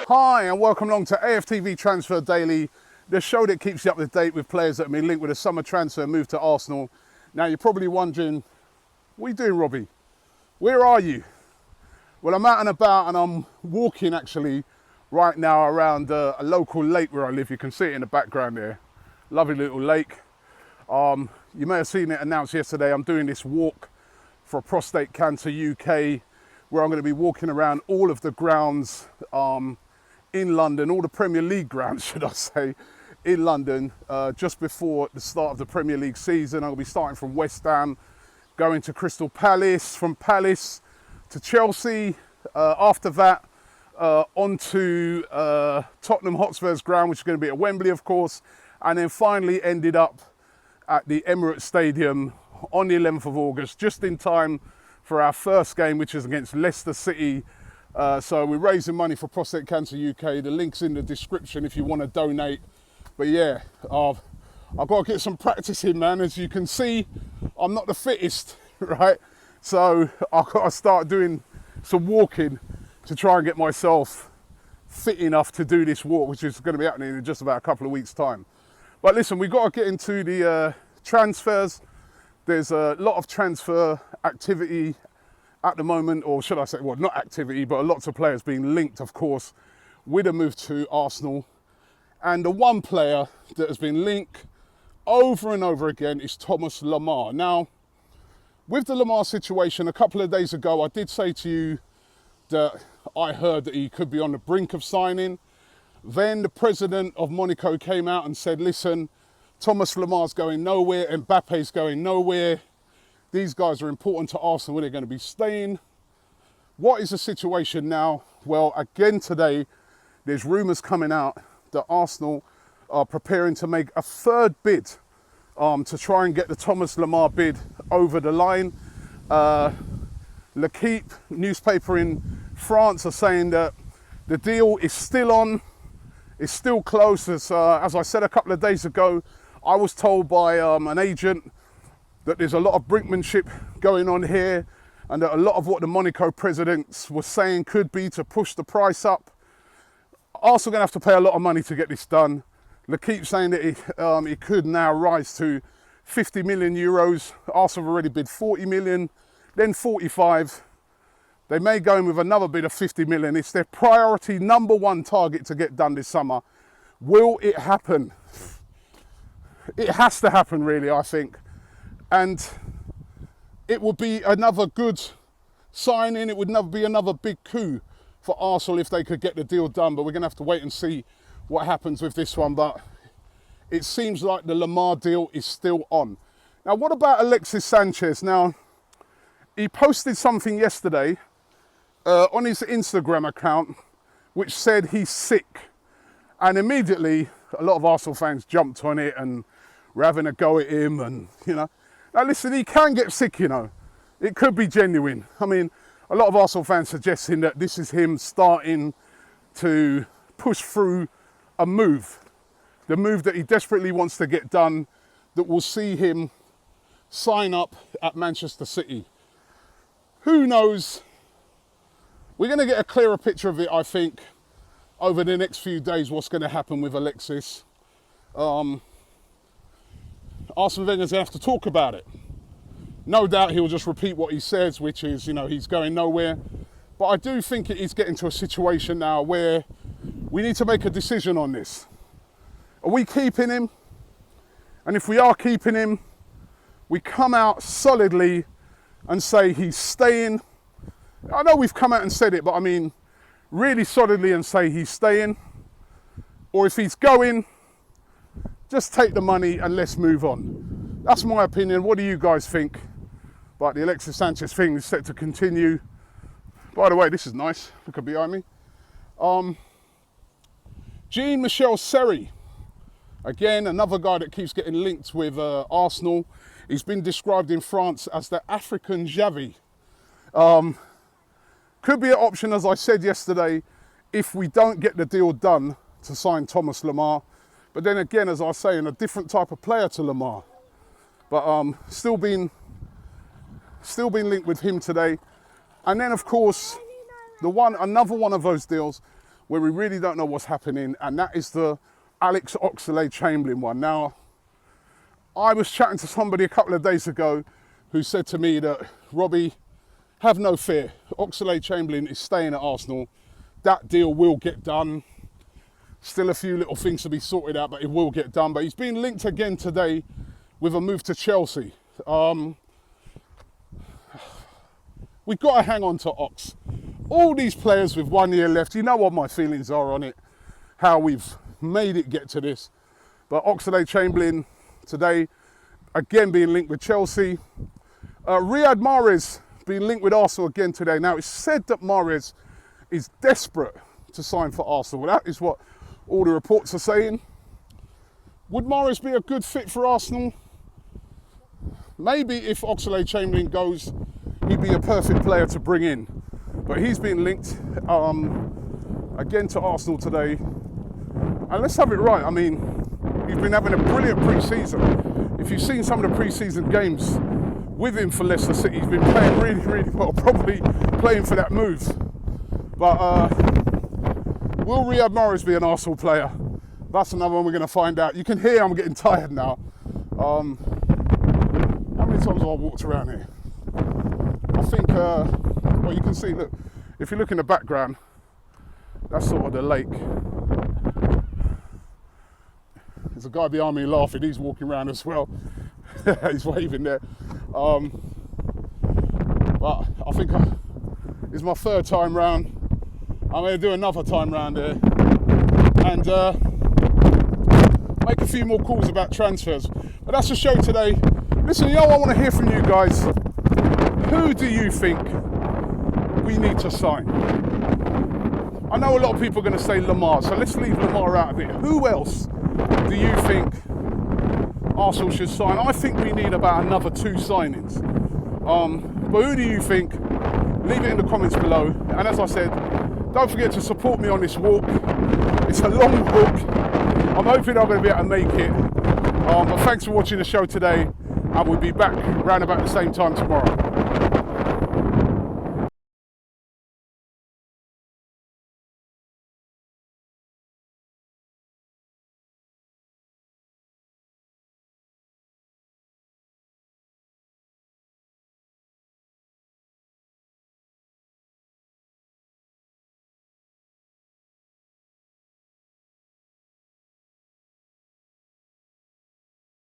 Hi and welcome along to AFTV Transfer Daily, the show that keeps you up to date with players that have been linked with a summer transfer move to Arsenal. Now you're probably wondering, what are you doing, Robbie? Where are you? Well, I'm out and about and I'm walking actually right now around a local lake where I live. You can see it in the background there. Lovely little lake. You may have seen it announced yesterday. I'm doing this walk for Prostate Cancer UK, where I'm going to be walking around all of the grounds in London, all the Premier League grounds, should I say, in London, just before the start of the Premier League season. I'll be starting from West Ham, going to Crystal Palace, from Palace to Chelsea, after that onto Tottenham Hotspur's ground, which is going to be at Wembley, of course, and then finally ended up at the Emirates Stadium on the 11th of August, just in time for our first game, which is against Leicester City. So we're raising money for Prostate Cancer UK. The link's in the description if you want to donate. But yeah, I've got to get some practice in, man. As you can see, I'm not the fittest, right? So I've got to start doing some walking to try and get myself fit enough to do this walk, which is going to be happening in just about a couple of weeks' time. But listen, we've got to get into the transfers. There's a lot of transfer activity at the moment, or should I say, well, not activity, but lots of players being linked, of course, with a move to Arsenal. And the one player that has been linked over and over again is Thomas Lemar. Now, with the Lemar situation, a couple of days ago, I did say to you that I heard that he could be on the brink of signing. Then the president of Monaco came out and said, listen, Thomas Lemar's going nowhere, Mbappe's going nowhere. These guys are important to Arsenal where they're going to be staying. What is the situation now? Well, again today, there's rumours coming out that Arsenal are preparing to make a third bid to try and get the Thomas Lemar bid over the line. L'Equipe newspaper in France are saying that the deal is still on, it's still close. As I said a couple of days ago, I was told by an agent that there's a lot of brinkmanship going on here, and that a lot of what the Monaco presidents were saying could be to push the price up. Arsenal going to have to pay a lot of money to get this done. L'Equipe saying that it could now rise to 50 million euros. Arsenal have already bid 40 million, then 45. They may go in with another bid of 50 million. It's their priority number one target to get done this summer. Will it happen? It has to happen, really, I think. And it would be another good signing. It would never be another big coup for Arsenal if they could get the deal done. But we're going to have to wait and see what happens with this one. But it seems like the Lemar deal is still on. Now, what about Alexis Sanchez? Now, he posted something yesterday on his Instagram account, which said he's sick. And immediately, a lot of Arsenal fans jumped on it and were having a go at him and, you know. Now listen, he can get sick, you know. It could be genuine. I mean, a lot of Arsenal fans suggesting that this is him starting to push through a move. The move that he desperately wants to get done that will see him sign up at Manchester City. Who knows? We're going to get a clearer picture of it, I think, over the next few days, what's going to happen with Alexis. Arsene Wenger's going to have to talk about it. No doubt he'll just repeat what he says, which is, you know, he's going nowhere. But I do think it is getting to a situation now where we need to make a decision on this. Are we keeping him? And if we are keeping him, we come out solidly and say he's staying. I know we've come out and said it, but I mean, really solidly and say he's staying. Or if he's going, just take the money and let's move on. That's my opinion. What do you guys think? But the Alexis Sanchez thing is set to continue. By the way, this is nice. Look at behind me. Jean-Michel Seri. Again, another guy that keeps getting linked with Arsenal. He's been described in France as the African Xavi. Could be an option, as I said yesterday, if we don't get the deal done to sign Thomas Lemar. But then again, as I was saying, a different type of player to Lemar. But still been linked with him today. And then, of course, another one of those deals where we really don't know what's happening, and that is the Alex Oxlade-Chamberlain one. Now, I was chatting to somebody a couple of days ago who said to me that, Robbie, have no fear. Oxlade-Chamberlain is staying at Arsenal. That deal will get done. Still a few little things to be sorted out, but it will get done. But he's been linked again today with a move to Chelsea. We've got to hang on to Ox. All these players with 1 year left, you know what my feelings are on it, how we've made it get to this. But Oxlade-Chamberlain today, again being linked with Chelsea. Riyad Mahrez being linked with Arsenal again today. Now, it's said that Mahrez is desperate to sign for Arsenal. That is what all the reports are saying. Would Mahrez be a good fit for Arsenal? Maybe if Oxlade-Chamberlain goes, he'd be a perfect player to bring in. But he's been linked again to Arsenal today. And let's have it right. I mean, he's been having a brilliant pre-season. If you've seen some of the pre-season games with him for Leicester City, he's been playing really, really well, probably playing for that move. But will Riyad Mahrez be an Arsenal player? That's another one we're going to find out. You can hear I'm getting tired now. How many times have I walked around here? I think, well, you can see, look, if you look in the background, that's sort of the lake. There's a guy behind me laughing, he's walking around as well. He's waving there. But I think it's my third time round. I'm going to do another time round here and make a few more calls about transfers. But that's the show today. Listen, I want to hear from you guys. Who do you think we need to sign? I know a lot of people are going to say Lemar, so let's leave Lemar out of it. Who else do you think Arsenal should sign? I think we need about another 2 signings. But who do you think? Leave it in the comments below. And as I said, don't forget to support me on this walk. It's a long walk. I'm hoping I'm going to be able to make it. But thanks for watching the show today. And we'll be back around about the same time tomorrow.